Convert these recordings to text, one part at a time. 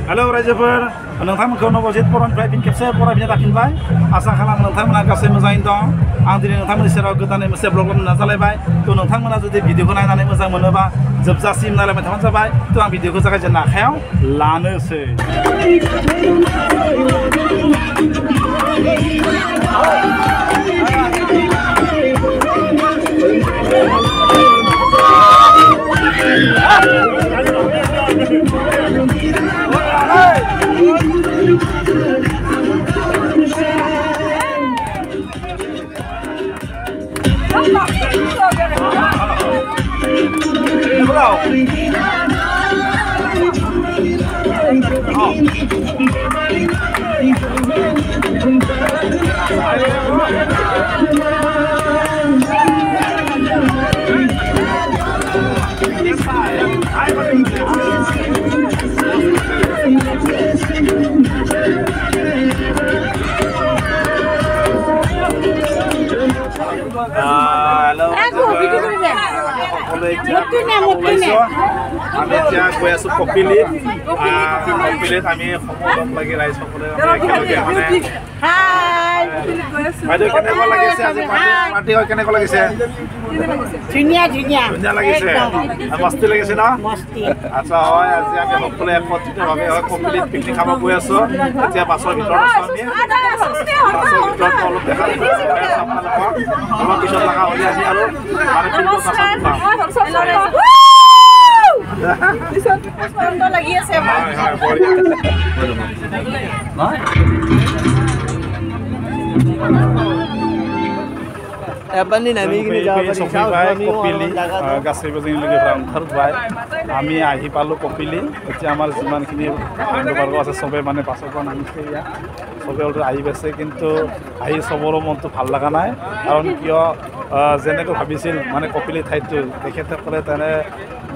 Hello रायजोफोर नोंथांमोनखौ Nabajit बर'निफ्राय fin खेबसे बरायफिननाय जाफिनबाय आसा खालामो नोंथांमोना गासै मोजाङैनो दं आं दिनै नोंथांमोननि सेराव गोदानै मोनसे ब्लग लाबोनो नाजालायबाय थ' नोंथांमोना जुदि भिडिअखौ नायनानै मोजां मोनोबा जोबजासिम नायलायबाय थाबानो जाबाय थ' आं भिडिअखौ जागायजेननो आखायाव लानोसै আমি এতিয়া গৈ আছো কপিলিত আমি সময় লাগি ৰাইজ সকলে বাইদেউ কেনেকুৱা লাগিছে আজি পাৰ্টি হয় কেনেকুৱা লাগিছে ধুনীয়া ধুনীয়া ধুনীয়া লাগিছে মস্তি লাগিছে ন আচ্ছা হয় আজি আমি সকলোৱে একত্ৰিতভাৱে হয় কপিলিত পিকনিক খাব গৈ আছো এতিয়া বাছৰ ভিতৰত আছো আমি বাছৰ ভিতৰত অলপ দেখা অলপ পিছত লগা হ'লে আমি আৰু মানে ফিল্ডত নাচাম লাগি আছে कपिली गासैबो जोंनि लोगोफोरा ओंखारबाय आमी आहि पालो कपिली এতিয়া আমাৰ যিমানখিনি বন্ধুবৰ্গ আছে সবে মানে পাছৰ পৰা নামিছে ইয়া সবে অলৰেডি আহি পাইছে কিন্তু আহি সবৰো মনটো ভাল লগা নাই কাৰণ কিয় যেনেকৈ ভাবিছিল মানে কপিলি ঠাইটো তেখেতসকলে তেনে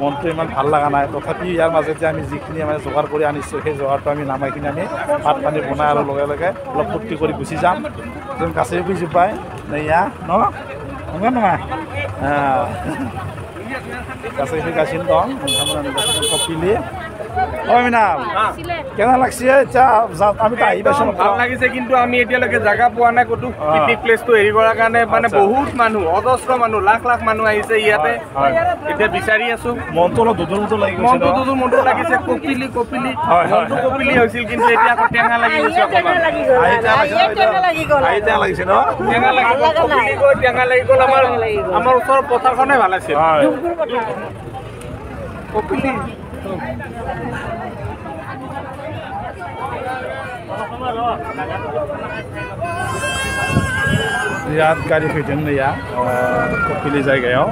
মনটো ইমান ভাল লগা নাই তথাপি ইয়াৰ মাজতে আমি যিখিনি মানে যোগাৰ কৰি আনিছোঁ সেই যোগাৰটো আমি নামাই কিনে আমি ভাত পানী বনাই আৰু লগে লগে অলপ ফূৰ্তি কৰি গুচি যাম जों गासैबो बुजिबाय नैया न नंगौ नङा गासै फैगासिनो दं नोंथांमोना कपिली মিনাম কেনে লাগছে এতিয়া আমি তো আহি পাইছো ভাল লাগিছে কিন্তু আমি এতিয়ালৈকে জায়গা পোৱা নাই কতো পিকনিক প্লেসটো হেৰি কৰাৰ কাৰণে মানে বহুত মানুহ অজস্ৰ মানুহ লাখ লাখ মানুহ আহিছে ইয়াতে এতিয়া বিচাৰি আছো মনটো অলপ দুদুলটো লাগি গৈছে মনটো লাগিছে কপিলি মনটো কপিলি হৈছিল কিন্তু এতিয়া আকৌ টেঙা লাগি গৈছে অকমান টেঙা লাগিছে ন টেঙা লাগি গ'ল টেঙা লাগি গ'ল আমাৰ ওচৰৰ পথাৰখনে ভাল আছিল কপিলি बिराद गारि फैदों नैया कपिली जायगायाव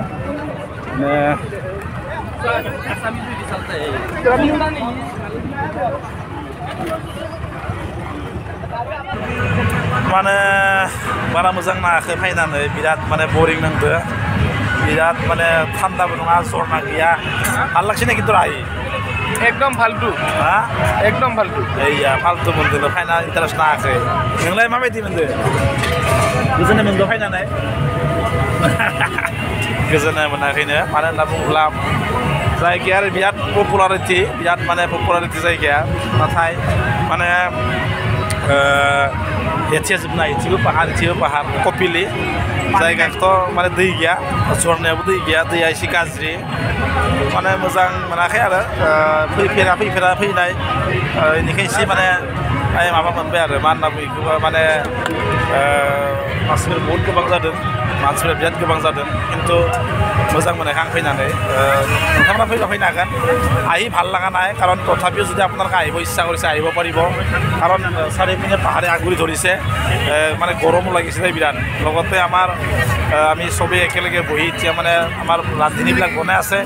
माने बारा मोजां नाङाखै फैनानै बिराद माने बरिं नांदो बिराद माने थान्दाबो नङा जरना गैया ভাল লাগছে না কিন্তু আহি एकदम फालतू एकदम फालतू iya फालतू मोनदों फाइना इन्टारेस्ट नाङाखै नोंलाय माबायदि मोनदों गोजोननाय मोनदों फाइनानै गोजोननाय मोनाखैनो मानो होनना बुङोब्ला जायगाया बिराद पपुलारिटि बिराद माने पपुलारिटि जायगाया नाथाय माने एथियाजोबनाय एथिबो पाहार कपिली जायगायाथ' माने दै गैया झरनायावबो दै गैया दैया एसे गाज्रि माने मोजां मोनाखै आरो फैफेरा फैनाय बेनिखाय एसे माने माबा मोनबाय आरो मा होनना बुङो माने मानसिफोर बहुद गोबां जादों मानसिफोरा बिराद गोबां जादों खिन्थु मोजां मोनाखै आं फैनानै नोंथांमोना फैनो हागोन আহি ভাল লগা নাই কাৰণ তথাপিও যদি আপোনালোকে আহিব ইচ্ছা কৰিছে আহিব পাৰিব কাৰণ চাৰিওপিনে পাহাৰে আগুৰি ধৰিছে মানে গৰমো লাগিছে বিৰাট লগতে আমি চবেই একেলগে বহি এতিয়া মানে আমাৰ ৰান্ধনিবিলাক বনাই আছে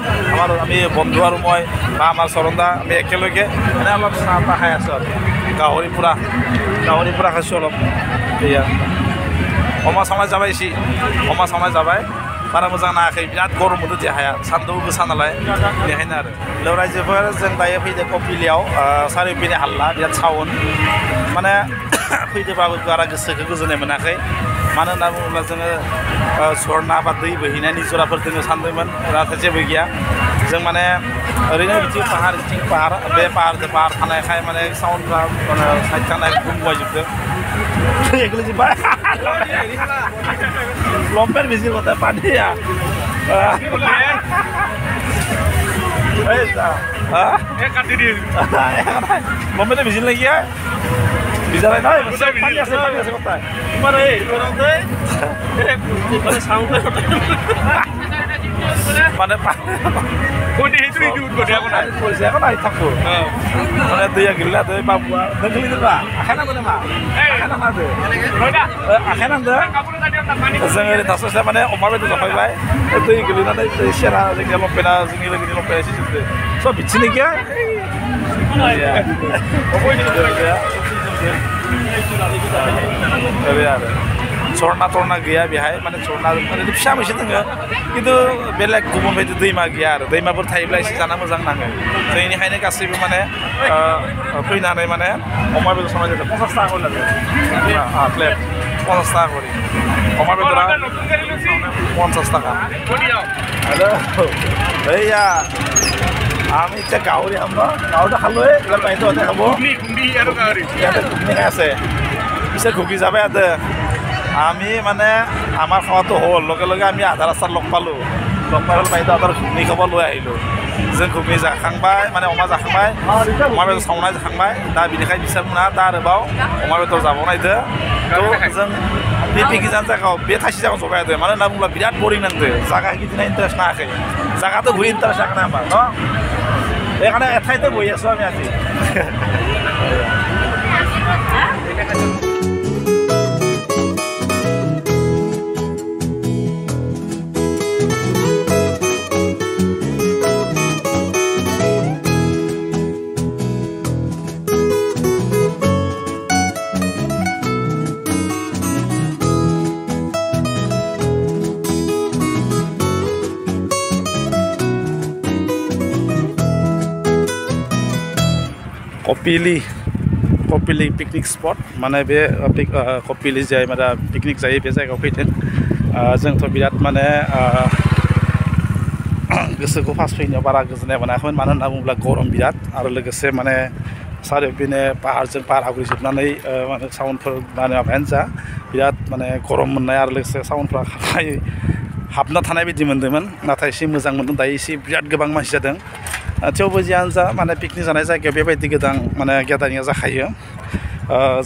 আমি বন্ধু আৰু মই বা আমাৰ চৰণদা আমি একেলগে মানে অলপ চাহ তাহ খাই আছোঁ আৰু গাহৰি পুৰা খাইছোঁ অলপ এয়া সময় जाबाय बारा मोजां नाङाखै बिराद गरम मोनो देहाया सान्दुं गोसा नालाय बेखायनो आरो हेलौ रायजोफोर जों दायो फैदों कपिलियाव सारिपिनि हाल्ला बिराद साउन्ड माने फैदोंबाबो बारा गोसोखौ गोजोननाय मोनाखै मानो होनना बुङोब्ला जोङो झरना बा दै बोहैनाय निजराफोर जोङो सानदोंमोन नाथाय जेबो गैया जों माने ओरैनो बिथिं पाहार बे पाहार थानायखाय माने साउन्डफ्रा माने साइड थानाय बुंबायजोबदों एग्लैजोब्बाय लंपेन्ट भिजि गथाय पानिया लंपेन्ट भिजिल लगी है बिजाराय ना पानी আছে গতাই তোমাৰ এই ৰতে মানে সাউন্ড মানে কোনি হেতু ইউজ কৰে আকৌ নাই কৈছে আকৌ নাই থাকো মানে দুইয়া গিলা দুই বাবুয়া নগলি দিবা আখানা মানে মা আখানা না দে ৰয়দা আখানা দে जों ओरै दासो माने अमा बेदर जाफायबाय दै गोलैनानै सेरा जोंनि लंपेन्टा जोंनि लोगोनि लंपेन्टा एसे जोबदो स' बिथिनि गैया ओरै आरो झरना गैया बेहाय माने झरना ओरैनो फिसा मोनसे दोङो खिन्थु बेलेग गुबुन बायदि दैमा गैया आरो दैमाफोर थायोब्ला एसे जाना मोजां नाङो जोंनिखायनो गासैबो माने फैनानै माने अमा बेदर संनाय जादों 50 टाका करि लादों प्लेट 50 टाका करि अमा बेदरा 50 টাকা হ্যালো ভাইয়া আমি এতিয়া গাহৰি খাম ন গাহৰিটো খালোৱে এইবিলাক পানীটো তাতে খাব ইয়াতে ঘুগনি খাই আছে পিছে ঘুগি যাবে ইয়াতে আমি মানে আমাৰ খোৱাটো হ'ল লগে লগে আমি আধা ৰাস্তাত লগ পালোঁ পানীটো আধাৰ ঘুগনি খাব লৈ আহিলোঁ जों घुगनि जाखांबाय माने अमा जाखांबाय अमा बेदर सावनाय जाखांबाय दा बिनिखाय बिसोरमोनहा दा आरोबाव अमा बेदर जाबावनायदो थ' जों बे पिकनिक जायगायाव बे थाइसे जायगायाव जबाय थादों मानो होनना बुङोब्ला बिराद बरिं नांदो जायगा गिदिंनाय इन्टारेस्ट नाङाखै जायगाथ' घुरि इन्टारेस्ट नाङा होमबा न' बेखायनो एठाइতে বহি আছোঁ আমি আজি कपिली पिकनिक स्पट माने बे कपिली जाय माने पिकनिक जायो बे जायगायाव फैदों जोंथ' बिराद माने गोसोखौ फास फैनायाव बारा गोजोननाय मोनाखैमोन मानो होनना बुङोब्ला गरम बिराद आरो लोगोसे माने सारिय'बिनो पाहारजों पाहार आवग्रिजोबनानै माने साउन्डफोर माने माबायानो जा बिराद माने गरम मोननाय आरो लोगोसे साउन्डफ्रा हाबना थानाय बायदि मोन्दोंमोन नाथाय एसे मोजां मोन्दों दायो एसे बिराद गोबां मानसि जादों थेवबो जियानो जा माने पिकनिक जानाय जायगायाव बेबायदि गोदान माने गेदारिंआ जाखायो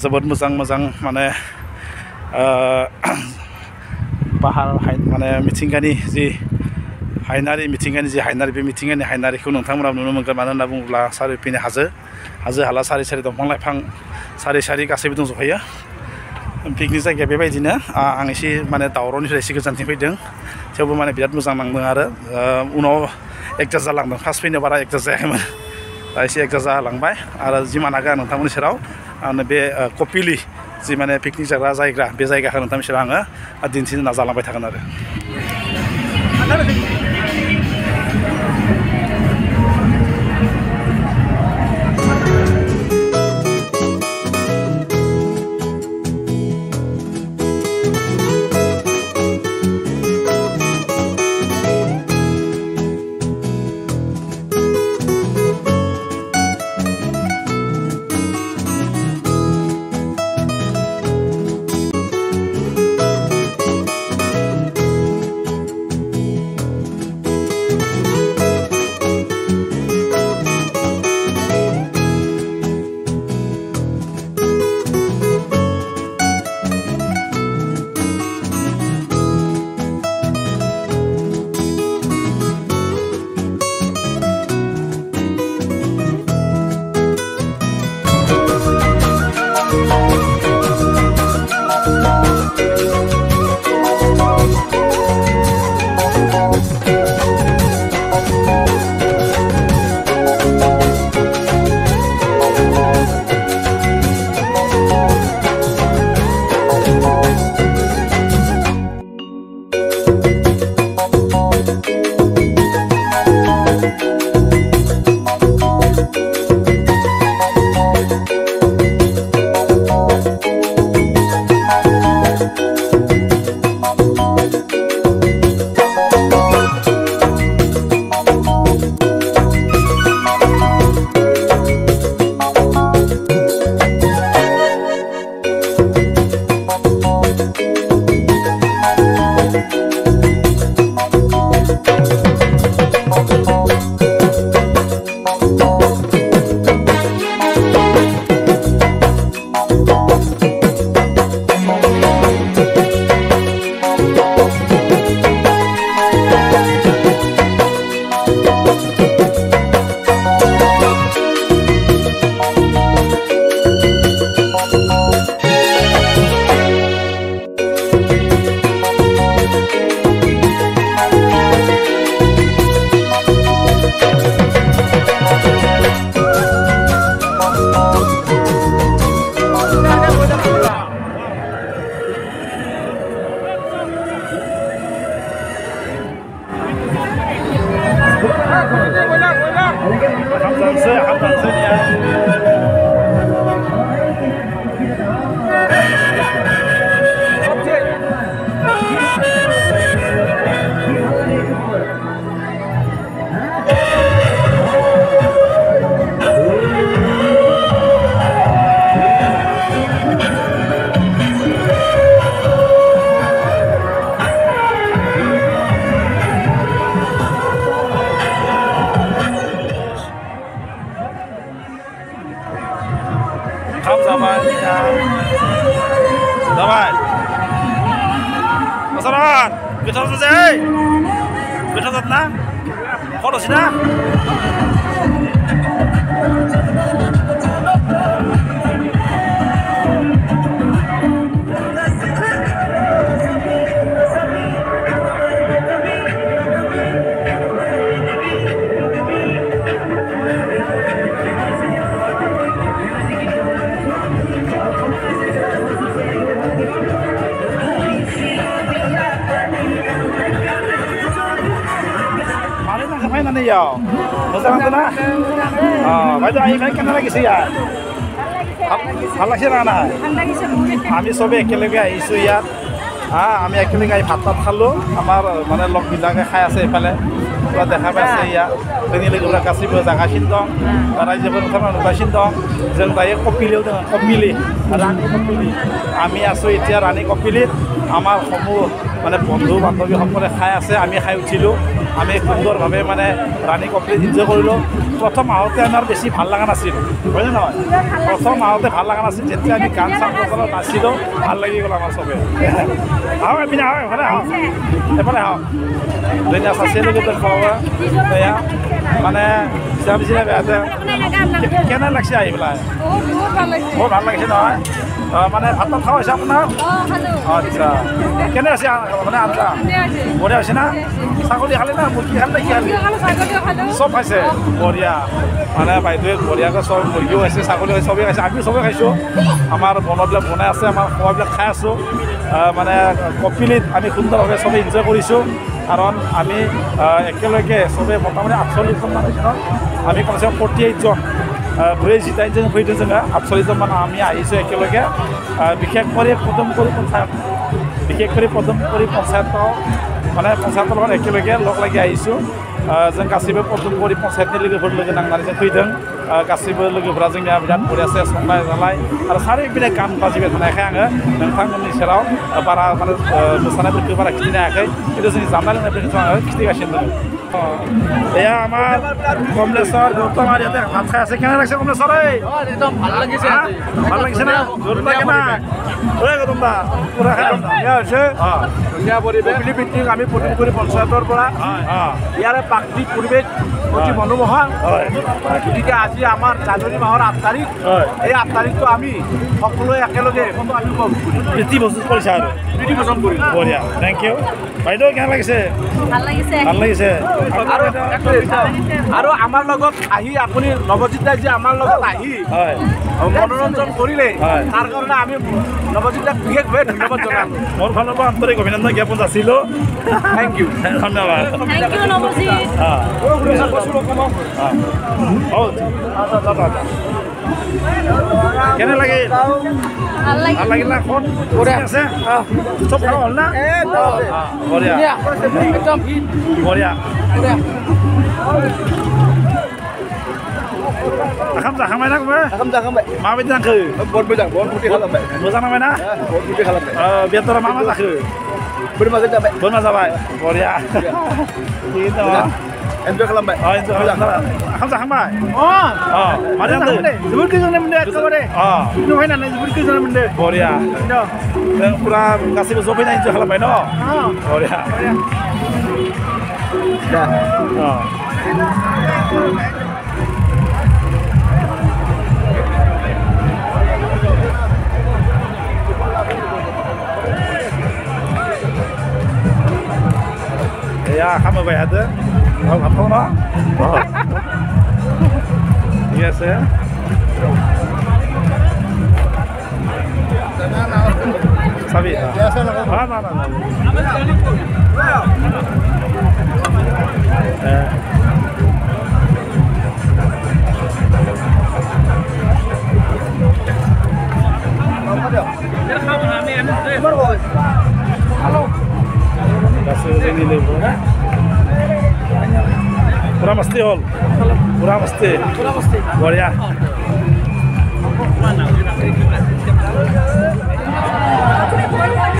जोबोद मोजां माने पाहार माने मिथिंगानि जि हायनारि बे मिथिंगानि हायनारिखौ नोंथांमोना नुनो मोनगोन मानो होनना बुङोब्ला सारिय'पिने हाजो हाला सारि दंफां लाइफां सारि गासैबो दंजोबखायो पिकनिक जायगाया बेबायदिनो आं एसे माने दावरावनिफ्राय एसे गोजानथिं फैदों थेवबो माने बिराद मोजां नांदों आरो उनाव एकजास्ट जालांदों फार्स्ट फैनायाव बारा एकजास्ट जायाखैमोन दा एसे एकजास्ट जालांबाय आरो जिमान हागौ आं नोंथांमोननि सेराव आङो बे कपिली जि माने पिकनिक जाग्रा जायगा बे जायगाखौ नोंथांनि सेराव आङो दिन्थिनो नाजालांबाय थागोन आरो Zaman, zaman. Masalah, kita harus selesai. Kita harus na, kalau sih na. Nanti ya, masalah tu na. Baca ini kan kena lagi sih ya. Hal lagi mana? Kami sobe ekelege isu ya. Kami ekelege bhatat khalo. Amar mana log bilange khai ase epale. Pura dekha paise ya. Teni lagi pura kasibo jaga sindong. Raja pun sama nuga sindong. Jeng daya kopilio dengan kopili. Rani kopili. Kami asu itia rani kopili. Amar kamu mana bondhu bandobi সকলে খাই আছে আমি খাই উঠিলো আমি সুন্দৰভাৱে মানে ৰাণী complete enjoy কৰিলোঁ প্ৰথম আহোঁতে আমাৰ বেছি ভাল লগা নাছিল হয়নে নহয় প্ৰথম আহোঁতে ভাল লগা নাছিল যেতিয়া আমি গান চান বজাৰত নাচিলোঁ ভাল লাগি গ'ল আমাৰ চবে আহক এপিনে আহক এফালে আহক এফালে আহক ধুনীয়া চাচিয়েলকে খোৱা এয়া মানে হিচাপ হিচাপে বেয়াতে কেনে লাগছে আহি পেলাই বহুত ভাল লাগিছে নহয় মানে ভাত খাওঁ হৈছে আপোনাৰ আচ্ছা কেনে আছে মানে আঞ্জা বঢ়িয়া হৈছে না ছাগলী খালে না মুৰ্গী খালে কি খালে চব খাইছে বঢ়িয়া মানে বাইদেৱে বঢ়িয়াকৈ চব মুৰ্গীও খাইছে ছাগলী খাইছে চবেই খাইছে আমি চবেই খাইছোঁ আমাৰ বনবিলাক বনাই আছে আমাৰ খোৱাবিলাক খাই আছোঁ মানে কপিলিত আমি সুন্দৰভাৱে চবেই এনজয় কৰিছোঁ কাৰণ আমি একেলগে চবেই মোটামুটি 48জন মান হৈছে আমি কমচে কম 48 জন ব্ৰেজি টাইজন ফ্ৰীজন জেগা 48জন মান আমি আহিছোঁ একেলগে বিশেষ কৰি পদমপুৰী পঞ্চায়ত বিশেষ কৰি পদমপুৰী পঞ্চায়ত মানে পঞ্চায়তৰ লগত একেলগে লগ লাগি আহিছোঁ जों गासैबो पदमपुरी पन्सायतनि लोगोफोर लोगो नांनानै जों फैदों गासैबो लोगोफोरा जोंनिया बिराद बरिया से संनाय जानाय आरो सारिगिदिं गान बाजिबाय थानायखाय आङो नोंथांमोननि सेराव बारा माने मोसानायफोरखौ बारा खिथिनो हायाखै खिन्थु जोंनि जानाय लोंनायफोरखौ आङो खिथिगासिनो दङ এয়া আমাৰ কমলেশ্বৰ গৌতম আৰু ইয়াতে ভাত খাই আছে কেনে লাগিছে কমলেশ্বৰ একদম ভাল লাগিছে না জোৰ লাগে না ঐ গৌতম দা পুৰা খাই হৈছে ধুনীয়া পৰিৱেশ ভিত্তিক আমি পদমপুৰী পঞ্চায়তৰ পৰা ইয়াৰে প্ৰাকৃতিক পৰিৱেশ অতি মনোমোহা গতিকে আজি আমাৰ জানুৱাৰী মাহৰ 8 তাৰিখ এই 8 তাৰিখটো আমি সকলোৱে একেলগে আমি প্ৰীতি বস্তু কৰিছে আৰু প্ৰীতি বচন কৰি বঢ়িয়া থেংক ইউ বাইদেউ কেনে লাগিছে ভাল লাগিছে ভাল লাগিছে আৰু আমাৰ লগত আহি আপুনি নৱজিৎ দাই যে আমাৰ লগত আহি মনোৰঞ্জন কৰিলে তাৰ কাৰণে আমি নৱজিৎ দাক বিশেষভাৱে ধন্যবাদ জনালোঁ মোৰ ফালৰ পৰা আন্তৰিক অভিনন্দন জ্ঞাপন যাচিলোঁ থেংক ইউ ধন্যবাদ Thank you, Navajit. কেনে লাগিল ভাল লাগিল না ক'ত বঢ়িয়া আছে চব খাব হ'ল না বঢ়িয়া একদম বঢ়িয়া जाखांबाय ना ओंखाम जाखांबाय माबायदि जाखो बहुत मोजां बहुत फुरथि खालामबाय मोजां नांबाय ना बहुत फुरथि खालामबाय बेदरा मा जाखो बोरमाजों जाबाय बोरमा जाबाय बरिया थिगैनो दङ एन्जय खालामबाय एन्जय खालामबाय ओंखाम जाखांबाय मारै जादों जोबोद गोजोननाय मोनदों एखेबारे फैनानै जोबोद गोजोननाय मोनदों बरिया जों पुरा गासैबो ज' फैना एन्जय खालामबाय न बरिया Ya, kamu bayar tu? Oh, apa nak? Yes, ya. Pura mesti hol. Pura mesti. बढ़िया.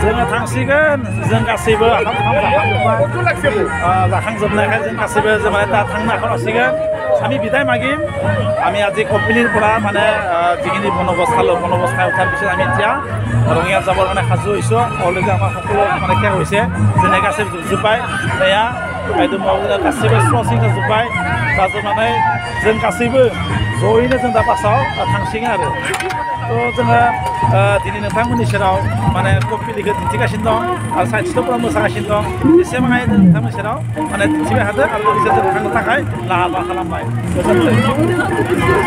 जोङो थांसिगोन जों गासैबो जाखांजोबनायखाय जों गासैबो जों माने दा थांनो आखायाव लासिगोन আমি বিদায় মাগিম আমি আজি কোম্পানীৰ পৰা মানে যিখিনি বনবস্ত খালোঁ বনবস্ত খাই উঠাৰ পিছত আমি এতিয়া ৰঙিয়াত যাবৰ কাৰণে সাজু হৈছোঁ অলৰেডি আমাৰ সকলো মানে শেষ হৈছে যেনে গাছেই জোপাই এয়া বাইদেউ मावजों गासैबो स्र'सिंखौ जोब्बाय दा जों माने जों गासैबो ज'यैनो जों दा बासाव थांसिगोन आरो थ' जोङो दिनै नोंथांमोननि सेराव माने कपिलिखौ दिन्थिगासिनो दं आरो साइन्टिस्टफोरा मोसागासिनो दं एसेबाङै नोंथांमोननि सेराव माने दिन्थिबाय थादों आरो लोगोसे जों थांनो थाखाय लाहार फाहार खालामबाय गोजोन्थों